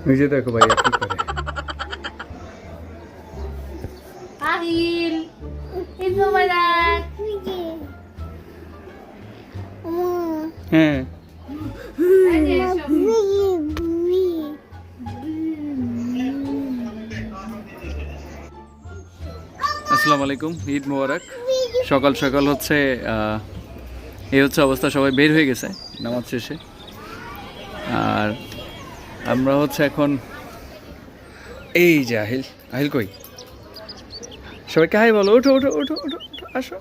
নিজে দেখো ভাইয়া কি করে। আহিল ঈদ মোবারক। হ্যাঁ আসসালামু আলাইকুম, ঈদ মোবারক। সকাল সকাল হচ্ছে এই হচ্ছে অবস্থা, সবাই বের হয়ে গেছে নামাজ শেষে। আর আমরা হচ্ছে এখন এই যে আহিল আহিল কই, সবাইকে হাই বলো, ওঠো ওঠো ওঠো ওঠো ওঠো, আসো।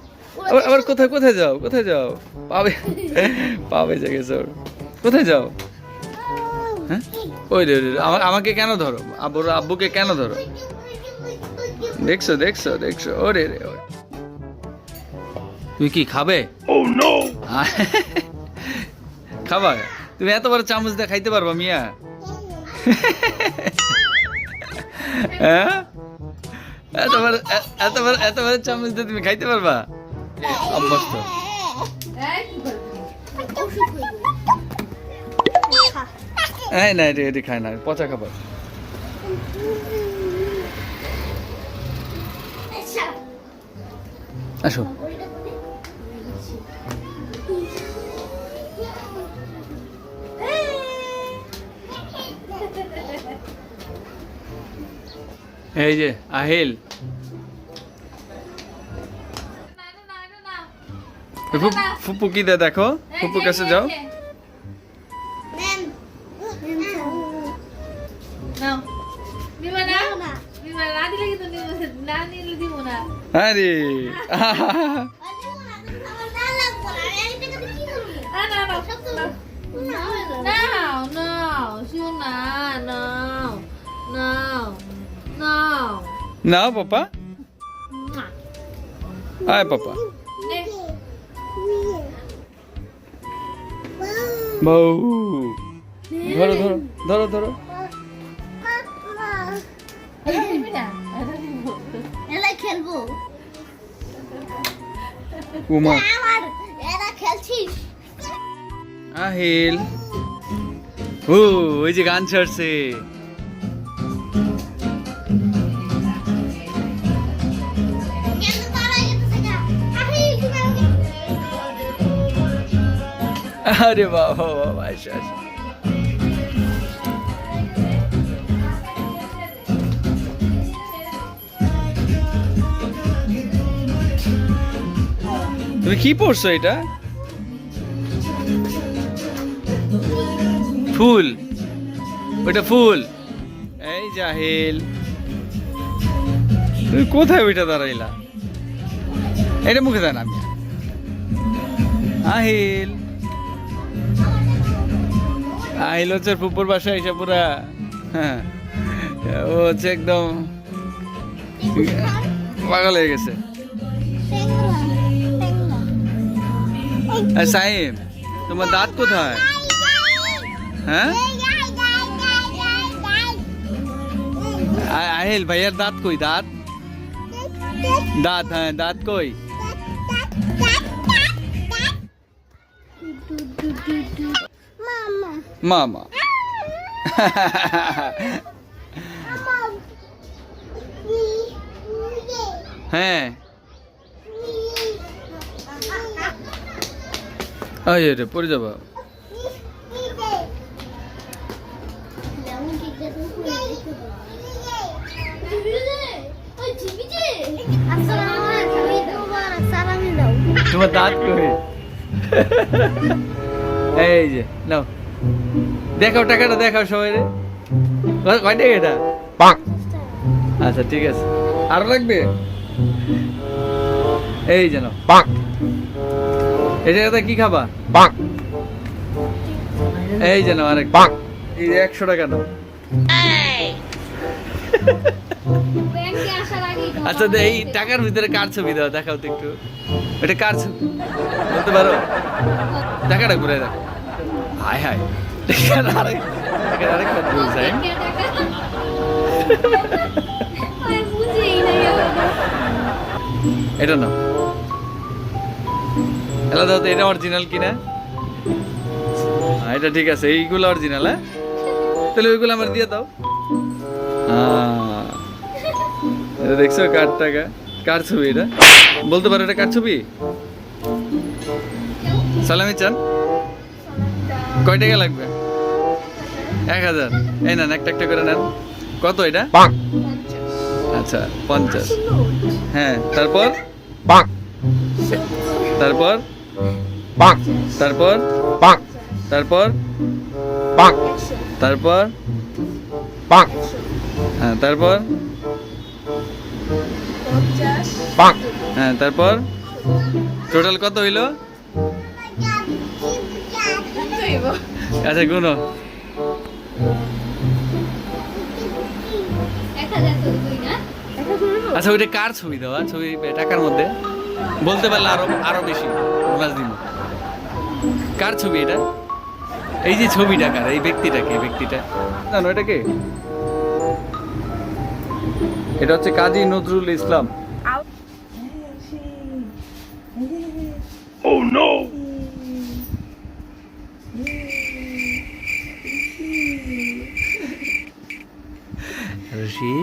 আবার কোথায় কোথায় যাও, কোথায় যাও? পাবে পাবে জেগেছে ওর। কোথায় যাও? হ্যাঁ ওই রে, আমাকে কেন ধরো, আব্বুকে কেন ধরো? দেখছো দেখছো দেখছো, ওরে রে ওরে। তুমি কি খাবে? খাবা? তুমি এত বড় চামচ দিয়ে খাইতে পারবা মিয়া? হ্যাঁ এত বড় চামচ দিয়ে তুমি খাইতে পারবা? অভ্যস্ত। হ্যাঁ না, এটি খায় না, পচা খাবার। আসো। এই যে আহিল, ফুপু কি দে দেখো, ফুপুর কাছে যাও। আরে নাও পাপা, আয় পাপা। বউ ধরো ধরো ধরো ধরো। খেলবো উমা খেলছিস? আহিল ওই যে গান ছাড়ছে। আরে বাবা বাবা, আসো আসো। তুমি কি পড়ছো এটা? ফুল, ওটা ফুল। এই জাহিল, তুমি কোথায় ওইটা দাঁড়াইলা? এটা মুখে দেন। আমি আহিল, আহিল হচ্ছে ফুপুর বাসায় এসে পুরা, হ্যাঁ ও হচ্ছে একদম পাগল হয়ে গেছে। সাইম, তোমার দাঁত কোথায়? হ্যাঁ আহিল ভাইয়ার দাঁত কই? দাঁত দাঁত হ্যাঁ দাঁত কই? মামা হ্যাঁ রে পড়ে যাবা। তোমার দাঁত কই? এই যে নাও, দেখাও টাকাটা, দেখাও সবাই রে। কয় টাকা এটা? আচ্ছা ঠিক আছে, আরো লাগবে? এই যেন এটা কি খাবা? এই যেন আরেক 100 টাকা নাও। আচ্ছা এই টাকার ভিতরে কার ছবি দাও, দেখাও তো একটু। এটা কার ছবি বলতে পারো? টাকাটা ঘুরে দেখো। হায় হায়, আরেক এটা নাও। এলা দাও তো, এটা অরিজিনাল কিনা? এটা ঠিক আছে, এইগুলো অরিজিনাল। হ্যাঁ, তাহলে ওইগুলো আমার দিয়ে দাও। এটা দেখছো কার টাকা, কার ছবি এটা? বলতে পারো এটা কার ছবি? সালামি চান? কয় টাকা লাগবে? 1000। এই নেন, একটা একটা করে নেন। কত এটা? আচ্ছা 50। হ্যাঁ, তারপর তারপর তারপর তারপর তারপর হ্যাঁ, তারপর হ্যাঁ, তারপর টোটাল কত হইলো? আচ্ছা গুনো। 1000 তো তুই না? আচ্ছা ওইটা কার ছবি দেওয়া? ছবি টাকার মধ্যে বলতে পারলে আরো বেশি বোনাস দিব। কার ছবি এটা? এই যে ছবিটা কার? এই ব্যক্তিটাকে, এই ব্যক্তিটা জানো এটা কে? এটা হচ্ছে কাজী নজরুল ইসলাম। Oh no! ऋषि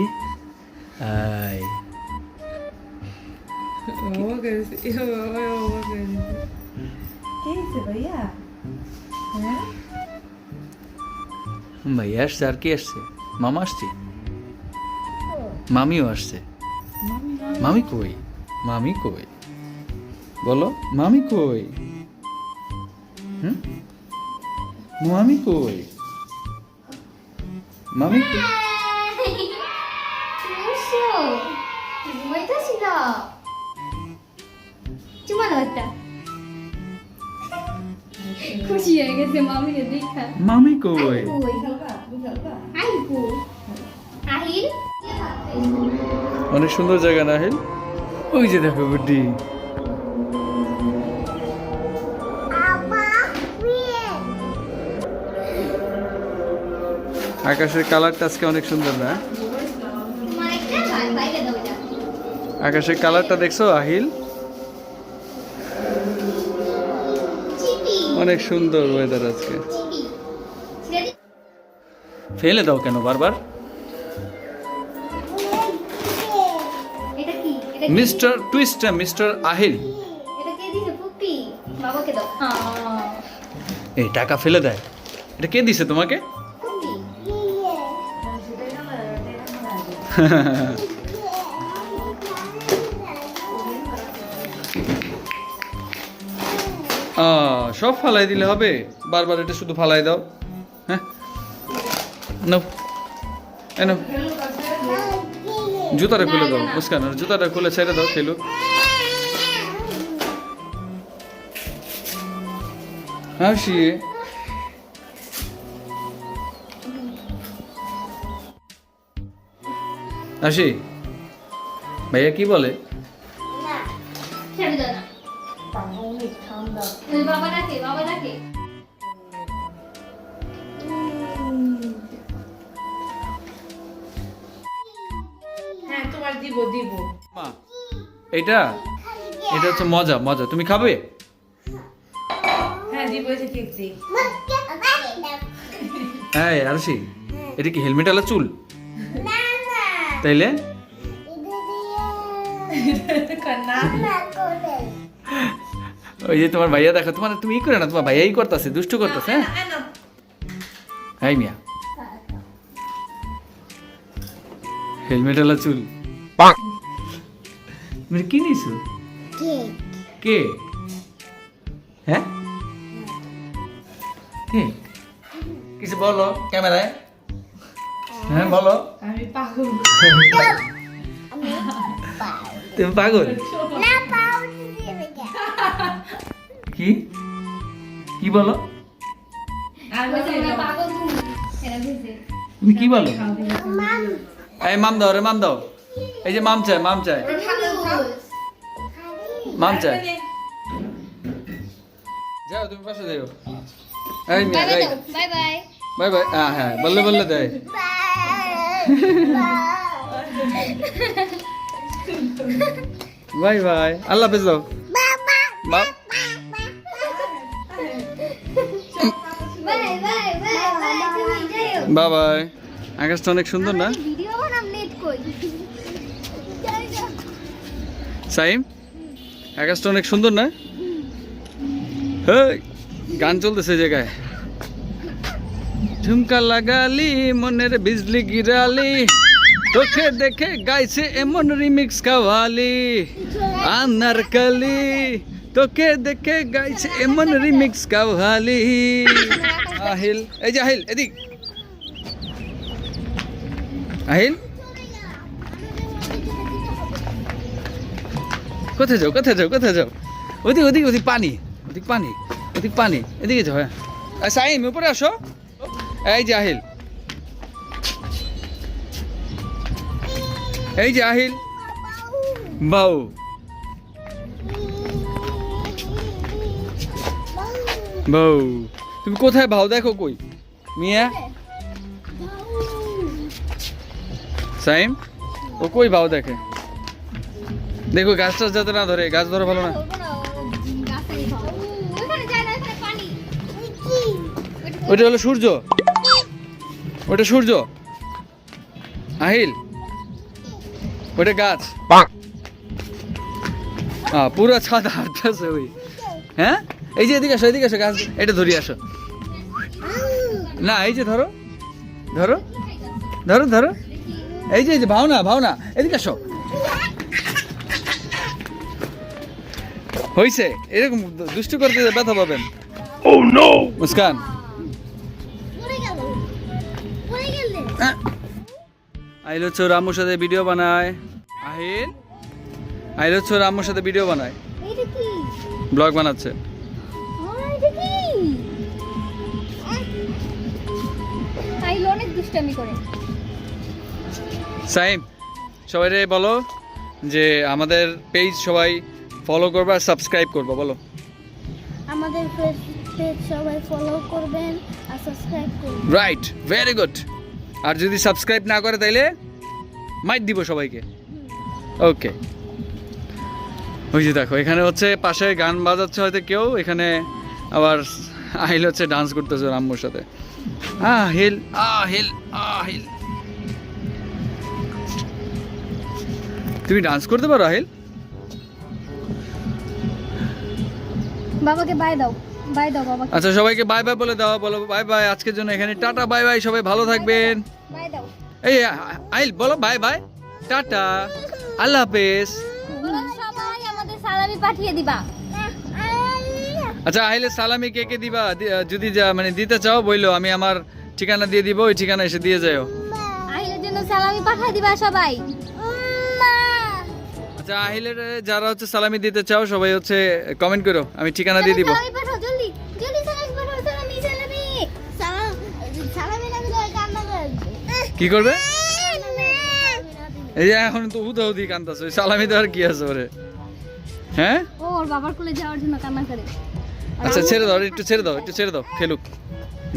आई भैया ভাইয়া আসছে, আর কি আসছে? মামা আসছে, মামিও আসছে। মামি কই? মামি কই? বলো মামি কই? হুম, মামি কই? মামি কই? মুশো ঘুমাইতেছিল। চুমা দাও একটা। খুশি হয়ে গেছে মামিরে দেখা। মামি কই? আইবো আহিল। অনেক সুন্দর জায়গা না আহিল? ওই যে দেখো গুড্ডি। আকাশের কালারটা আজকে অনেক সুন্দর না? তোমার একটা বাইরে দাও এটা। আকাশের কালারটা দেখছো আহিল? চিপি অনেক সুন্দর ওয়েদার আজকে। চিপি ছেড়ে ফেলে দাও কেন বারবার? এটা কি? এটা কি? Mister twister, mister Ahil. এটা কে দিছে? পুপি বাবাকে দাও। এই টাকা ফেলে দেয়, এটা কে দিছে তোমাকে? পুপি সব ফালাই দিলে হবে? বারবার এটা শুধু ফালাই দাও। হ্যাঁ, নাও, এই নাও। জুতাটা খুলে দাও মুস্কান, আর জুতাটা খুলে ছেড়ে দাও খেলু। হাসি। হাসি ভাইয়া কি বলে? না ছেড়ে দাও না। ওই বাবা ডাকে, বাবা ডাকে। হ্যাঁ তোমার দিব দিব মা, এটা এটা হচ্ছে মজা, মজা তুমি খাবে? হ্যাঁ দিব এই যে কেক দি হ্যাঁ আরশি, এটা কি হেলমেট আলা চুল? তাইলে কন্না ওই যে তোমার ভাইয়া দেখো, তোমার তুমি ই করে না, তোমার ভাইয়াই করতেছে, দুষ্টু করতেছে। হ্যাঁ হাই মিয়া, হেলমেট আলা চুল। তুমি কি নিছো? কে? হ্যাঁ কে? কিছু বলো ক্যামেরায়। হ্যাঁ বলো। আমি পাগল তুমি পাগল? কি কি বলো? আর ওই যে আমরা পাগল তুমি। এরা দিছে। তুমি কি বলো? এই মাম দাও রে, মাম দাও। এই যে মাম চাই, মাম চাই, মাম চাই। যাও তুমি পাশে যাও। এই মিয়া বাই বাই যাই, দাও। Bye bye. Bye bye. হ্যাঁ বললে বললে দেয়। বাই বাই, আল্লাহ হাফেজ দাও। বাপ বাই বাই বাই বাই, তুমি যাও। Bye bye. আকাশটা অনেক সুন্দর না ভিডিও বানাম, নেট কই? সাইম? আকাশটা অনেক সুন্দর না? হেই, গান চলতেছে এই জায়গায়। ঝুমকা লাগালি মনের বিজলি গিরালি, তোকে দেখে গাইছে এমন রিমিক্স কাওয়ালি। আনারকলি তোকে দেখে গাইছে এমন রিমিক্স কাওয়ালি। আহিল, এই যে আহিল, এদিক আহিল। কোথায় যাও, কোথায় যাও, কোথায় যাও? ওদিক ওদিক ওদিক পানি, ওদিক পানি, ওদিক পানি, এদিকে যাও। হ্যাঁ সাইম, উপরে আসো। এই যে আহিল, এই যে আহিল। বাউ, বাউ, তুমি কোথায় ভাও দেখো কই মিয়া? সাইম, ও কই ভাও দেখে? দেখো গাছটা যাতে না ধরে, গাছ ধরে ভালো না। ওখানে যায় না, ওখানে পানি। ওটা হলো সূর্য, ওটা সূর্য। আহিল, ওটা গাছ। হ্যাঁ, পুরো ছাদ হাঁটতেছে ওই। হ্যাঁ, এই যে এদিকে আসো, এদিকে আসো, গাছ এটা ধরি আসো। না, এই যে ধরো, ধরো, ধরো, ধরো। এই যে, এই যে ভাও না, ভাও না, এদিকে আসো। হইছে, এরকম দুষ্টু করতে ব্যথা পাবেন। Oh no! মুস্কান, পড়ে গেল, পড়ে গেলে। আহিল হচ্ছে ওর আম্মুর সাথে ভিডিও বানায়। আহিল, আহিল হচ্ছে ওর আম্মুর সাথে ভিডিও বানায়, এইটা কি? ব্লগ বানাচ্ছে। এটা কি? আইলো অনেক দুষ্টামি করে। সাইম, সবাই বলো যে আমাদের পেজ সবাই ফলো করবে আর সাবস্ক্রাইব করবে, বলো। আমাদের পেজ সবাই ফলো করবেন আর সাবস্ক্রাইব করবেন। Right, very good. আর যদি সাবস্ক্রাইব না করে তাইলে মাইট দিব সবাইকে। ওকে, ওই যে দেখো এখানে হচ্ছে পাশে গান বাজাচ্ছে হয়তো কেউ, এখানে আবার আহিল হচ্ছে ডান্স করতেছে ওর আম্মুর সাথে। আহিল, আহিল, আহিল। তুমি ডান্স করতে পারো আহিল? বাবাকে বাই দাও, বাই দাও বাবাকে, আচ্ছা, সবাইকে বাই বাই বলে দাও, বলো বাই বাই আজকের জন্য এখানে, টাটা, বাই বাই, সবাই ভালো থাকবেন। বাই দাও। এই আহিল বলো বাই বাই, টাটা, আল্লাহ হাফেজ। তোমরা সবাই আমাদের সালামি পাঠিয়ে দিবা। আচ্ছা, আহিলের সালামি কে কে দিবা? যদি মানে দিতে চাও বইলো, আমি আমার ঠিকানা দিয়ে দিব, ওই ঠিকানা এসে দিয়ে যাও। আহিলের জন্য সালামি পাঠিয়ে দিবা সবাই। আচ্ছা, আহিলের যারা হচ্ছে সালামি দিতে চাও সবাই হচ্ছে কমেন্ট করো, আমি ঠিকানা দিয়ে দিব। সালামি পাঠাও, জলদি জলদি সালামি পাঠাও, সালামি সালামি সালামি না দিলে কান্না করবে। কি করবে? এই যে এখন তো হুদাহুদি কান্দাছে, ওই সালামি দেওয়ার কি আছে ওরে? হ্যাঁ, ও ওর বাবার কোলে যাওয়ার জন্য কান্না করে। আচ্ছা ছেড়ে দাও, একটু ছেড়ে দাও, একটু ছেড়ে দাও, খেলুক,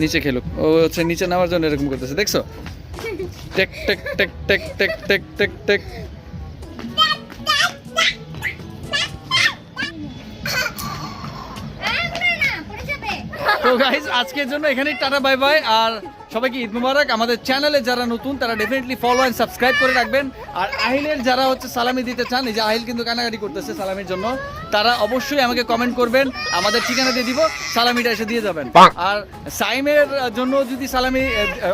নিচে খেলুক। ও হচ্ছে নিচে নামার জন্য এরকম করতেছে, দেখছো? Take take take take take take take take. তো গাইস, আজকের জন্য এখানেই টাটা, বাই বাই। আর সবাইকে ঈদ মুবারক। আমাদের চ্যানেলে যারা নতুন তারা ডেফিনেটলি ফলো এন্ড সাবস্ক্রাইব করে রাখবেন। আর আহিলের যারা হচ্ছে সালামি দিতে চান, এই যে আহিল কিন্তু কানাকাটি করতেছে সালামির জন্য, তারা অবশ্যই আমাকে কমেন্ট করবেন, আমাদের ঠিকানা দিয়ে দিব, সালামিটা এসে দিয়ে যাবেন। আর সাইমের জন্য যদি সালামি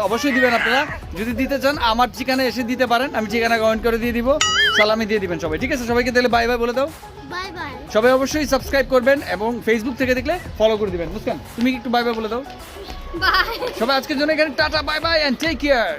অবশ্যই দিবেন আপনারা, যদি দিতে চান আমার ঠিকানা এসে দিতে পারেন, আমি ঠিকানা কমেন্ট করে দিয়ে দিব, সালামি দিয়ে দিবেন সবাই, ঠিক আছে? সবাইকে তাহলে বাই বাই বলে দাও। Bye bye. সবাই অবশ্যই সাবস্ক্রাইব করবেন এবং ফেসবুক থেকে দেখলে ফলো করে দিবেন। মুস্কান, তুমি একটু বাই বাই বলে দাও। বাই। সবাই আজকের জন্য এখানে টাটা, bye bye and take care.